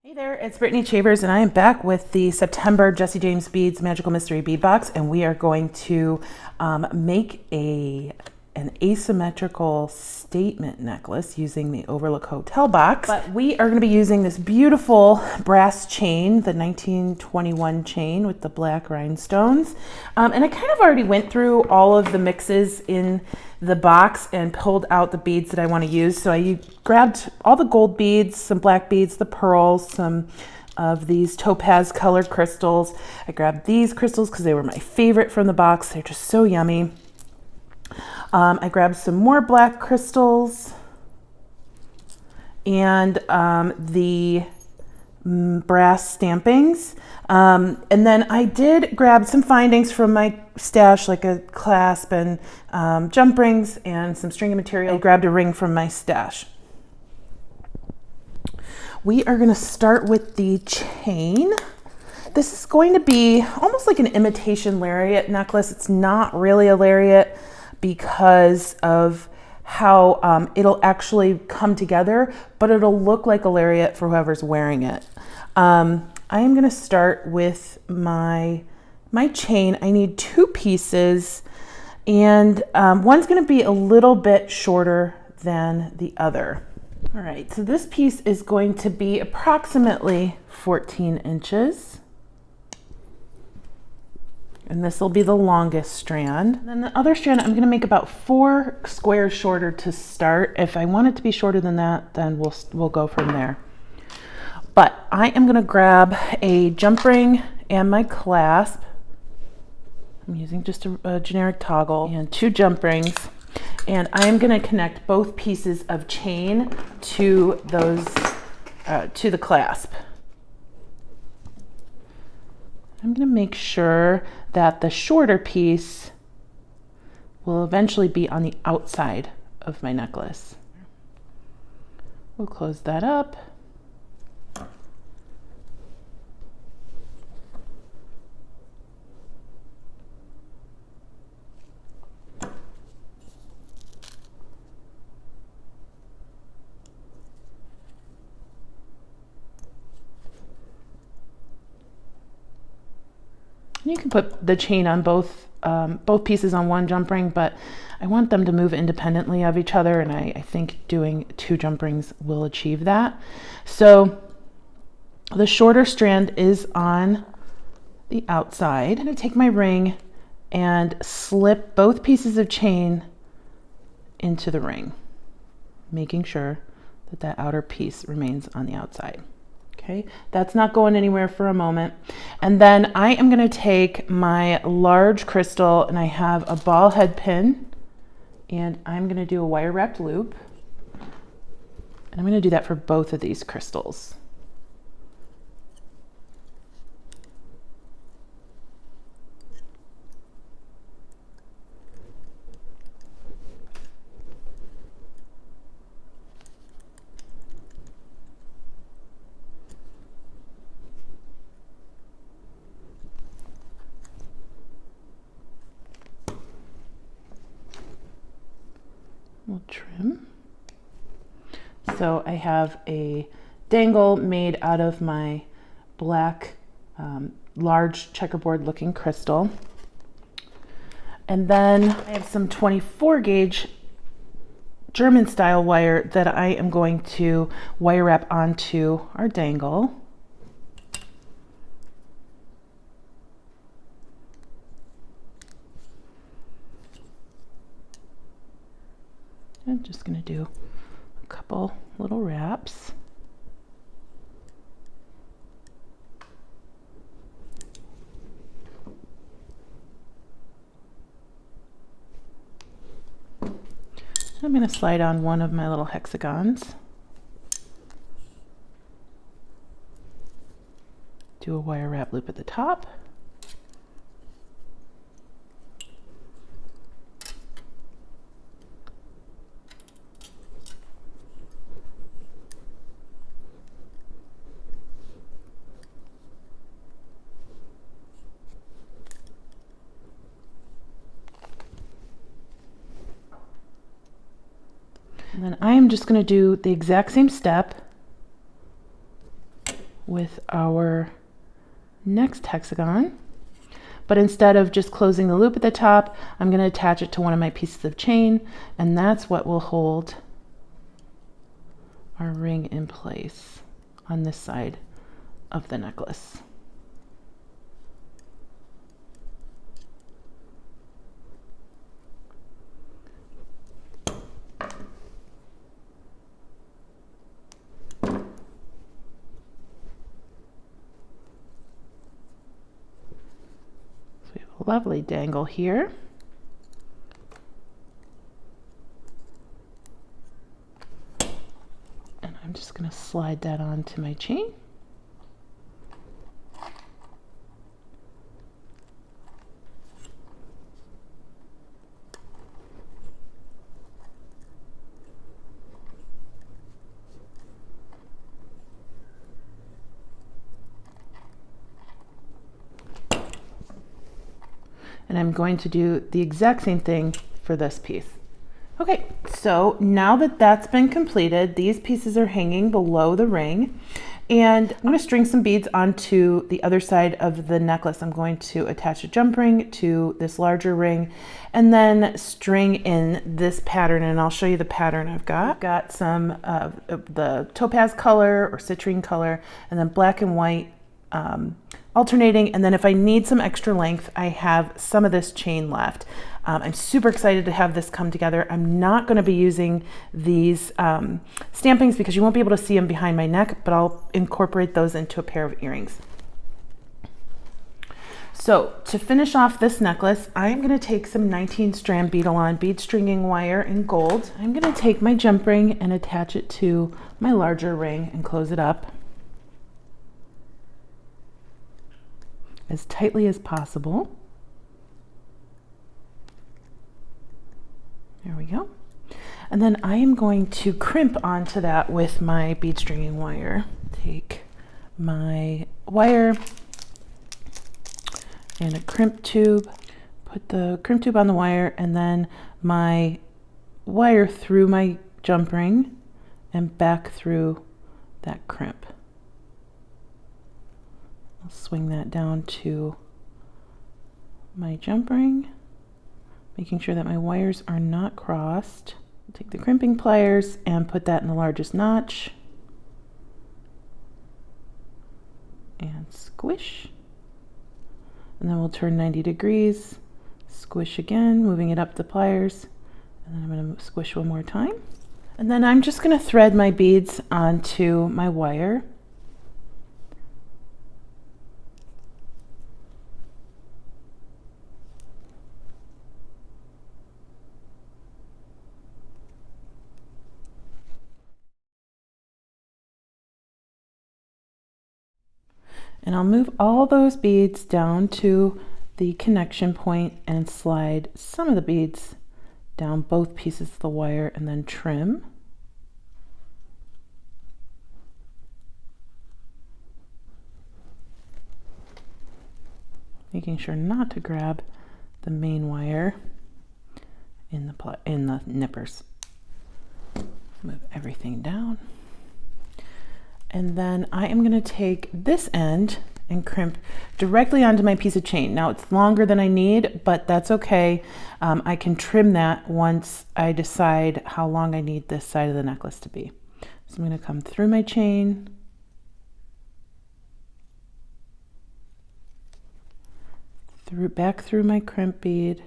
Hey there, it's Brittany Chavers, and I am back with the September Jesse James Beads Magical Mystery Bead Box, and we are going to make an asymmetrical statement necklace using the Overlook Hotel box. But we are going to be using this beautiful brass chain, the 1921 chain with the black rhinestones. And I kind of already went through all of the mixes in the box and pulled out the beads that I want to use. So I grabbed all the gold beads, some black beads, the pearls, some of these topaz colored crystals. I grabbed these crystals because they were my favorite from the box. They're just so yummy. I grabbed some more black crystals and the brass stampings. And then I did grab some findings from my stash, like a clasp and jump rings and some string of material. I grabbed a ring from my stash. We are going to start with the chain. This is going to be almost like an imitation lariat necklace. It's not really a lariat because of how it'll actually come together, but it'll look like a lariat for whoever's wearing it. I am going to start with my chain. I need two pieces, and one's going to be a little bit shorter than the other. All right, so this piece is going to be approximately 14 inches. And this will be the longest strand. And then the other strand, I'm gonna make about 4 squares shorter to start. If I want it to be shorter than that, then we'll go from there. But I am gonna grab a jump ring and my clasp. I'm using just a generic toggle and 2 jump rings. And I'm gonna connect both pieces of chain to those, to the clasp. I'm going to make sure that the shorter piece will eventually be on the outside of my necklace. We'll close that up. You can put the chain on both pieces on one jump ring, but I want them to move independently of each other, and I think doing 2 jump rings will achieve that. So the shorter strand is on the outside. I'm going to take my ring and slip both pieces of chain into the ring, making sure that that outer piece remains on the outside. Okay, that's not going anywhere for a moment. And then I am going to take my large crystal, and I have a ball head pin, and I'm going to do a wire wrapped loop. And I'm going to do that for both of these crystals. We'll trim. So I have a dangle made out of my black large checkerboard looking crystal. And then I have some 24 gauge German style wire that I am going to wire wrap onto our dangle. I'm just going to do a couple little wraps. I'm going to slide on one of my little hexagons. Do a wire wrap loop at the top. And then I am just going to do the exact same step with our next hexagon. But instead of just closing the loop at the top, I'm going to attach it to one of my pieces of chain, and that's what will hold our ring in place on this side of the necklace. Lovely dangle here. And I'm just going to slide that onto my chain. And I'm going to do the exact same thing for this piece. Okay, so now that that's been completed, these pieces are hanging below the ring, and I'm going to string some beads onto the other side of the necklace. I'm going to attach a jump ring to this larger ring and then string in this pattern, and I'll show you the pattern I've got. I've got some of the topaz color or citrine color, and then black and white alternating, and then if I need some extra length, I have some of this chain left. I'm super excited to have this come together. I'm not going to be using these stampings because you won't be able to see them behind my neck, but I'll incorporate those into a pair of earrings. So to finish off this necklace, I'm going to take some 19 strand bead-along bead stringing wire in gold. I'm going to take my jump ring and attach it to my larger ring and close it up as tightly as possible. There we go. And then I am going to crimp onto that with my bead stringing wire. Take my wire and a crimp tube, put the crimp tube on the wire, and then my wire through my jump ring and back through that crimp. I'll swing that down to my jump ring, making sure that my wires are not crossed. Take the crimping pliers and put that in the largest notch and squish. And then we'll turn 90 degrees, squish again, moving it up the pliers, and then I'm going to squish one more time. And then I'm just going to thread my beads onto my wire. And I'll move all those beads down to the connection point and slide some of the beads down both pieces of the wire and then trim. Making sure not to grab the main wire in the nippers. Move everything down. And then I am going to take this end and crimp directly onto my piece of chain. Now it's longer than I need, but that's okay. I can trim that once I decide how long I need this side of the necklace to be. So I'm going to come through my chain, back through my crimp bead,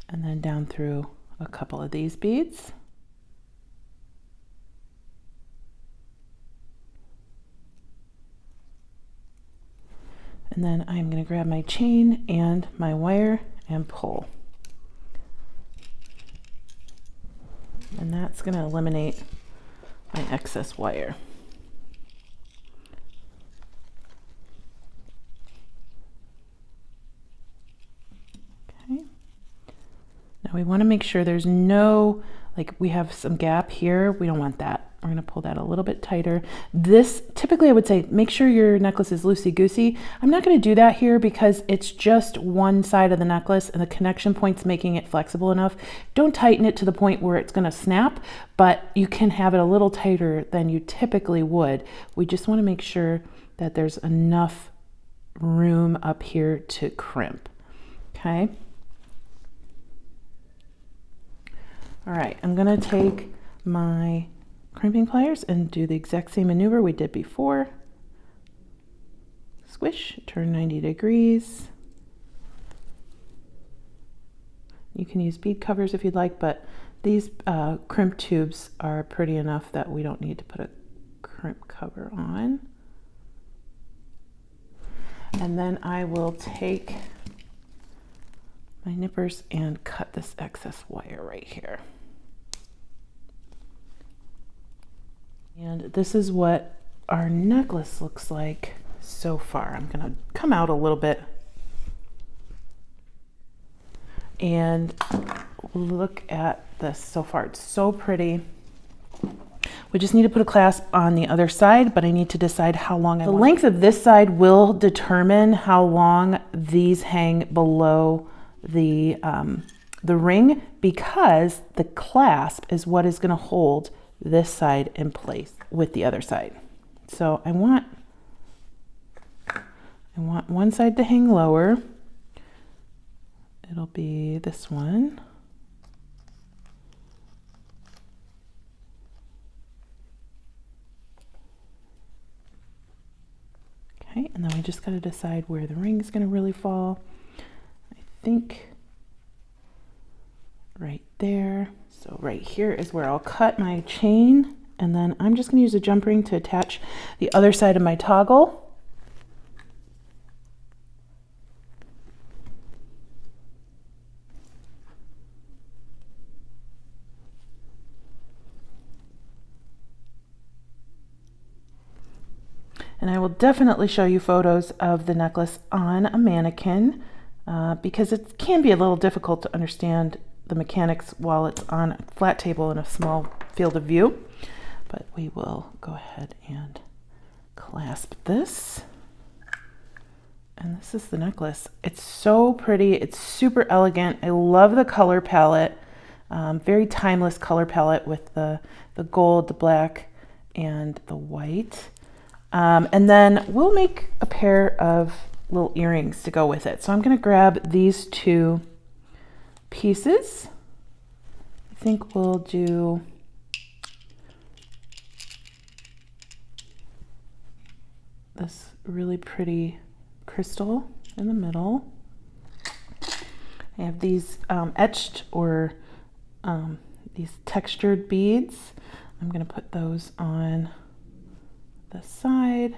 and then down through a couple of these beads. And then I'm going to grab my chain and my wire and pull. And that's going to eliminate my excess wire. Okay. Now we want to make sure there's no, like we have some gap here. We don't want that. We're going to pull that a little bit tighter. This, typically I would say, make sure your necklace is loosey-goosey. I'm not going to do that here because it's just one side of the necklace and the connection point's making it flexible enough. Don't tighten it to the point where it's going to snap, but you can have it a little tighter than you typically would. We just want to make sure that there's enough room up here to crimp. Okay. All right, I'm going to take my crimping pliers and do the exact same maneuver we did before. Squish, turn 90 degrees. You can use bead covers if you'd like, but these crimp tubes are pretty enough that we don't need to put a crimp cover on. And then I will take my nippers and cut this excess wire right here. And this is what our necklace looks like so far. I'm gonna come out a little bit and look at this so far. It's so pretty. We just need to put a clasp on the other side, but I need to decide how long I want. The length of this side will determine how long these hang below the ring, because the clasp is what is going to hold this side in place with the other side. So I want one side to hang lower. It'll be this one. Okay, and then we just got to decide where the ring is going to really fall. I think right there. So right here is where I'll cut my chain, and then I'm just going to use a jump ring to attach the other side of my toggle. And I will definitely show you photos of the necklace on a mannequin because it can be a little difficult to understand the mechanics while it's on a flat table in a small field of view. But we will go ahead and clasp this. And this is the necklace. It's so pretty. It's super elegant. I love the color palette. Very timeless color palette with the gold, the black, and the white. And then we'll make a pair of little earrings to go with it. So I'm going to grab these two pieces. I think we'll do this really pretty crystal in the middle. I have these etched or these textured beads. I'm going to put those on the side.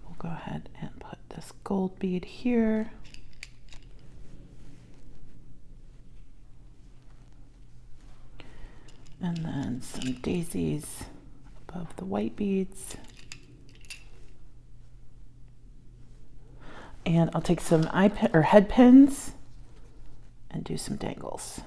We'll go ahead and put this gold bead here. And then some daisies above the white beads. And I'll take some head pins and do some dangles.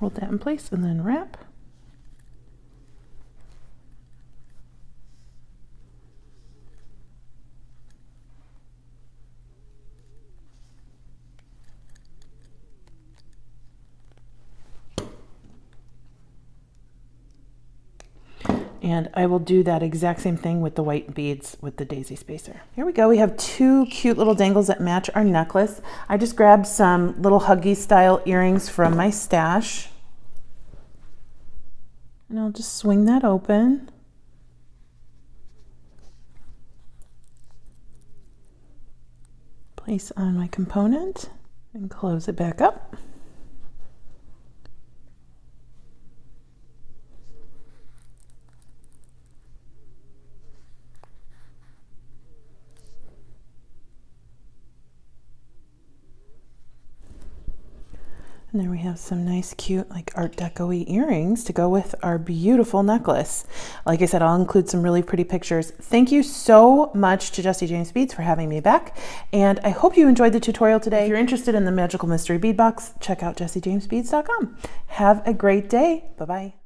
Hold that in place and then wrap. And I will do that exact same thing with the white beads with the daisy spacer. Here we go. We have two cute little dangles that match our necklace. I just grabbed some little Huggy style earrings from my stash. And I'll just swing that open. Place on my component and close it back up. And there we have some nice, cute, like Art Deco-y earrings to go with our beautiful necklace. Like I said, I'll include some really pretty pictures. Thank you so much to Jessie James Beads for having me back. And I hope you enjoyed the tutorial today. If you're interested in the Magical Mystery Bead Box, check out jessiejamesbeads.com. Have a great day. Bye-bye.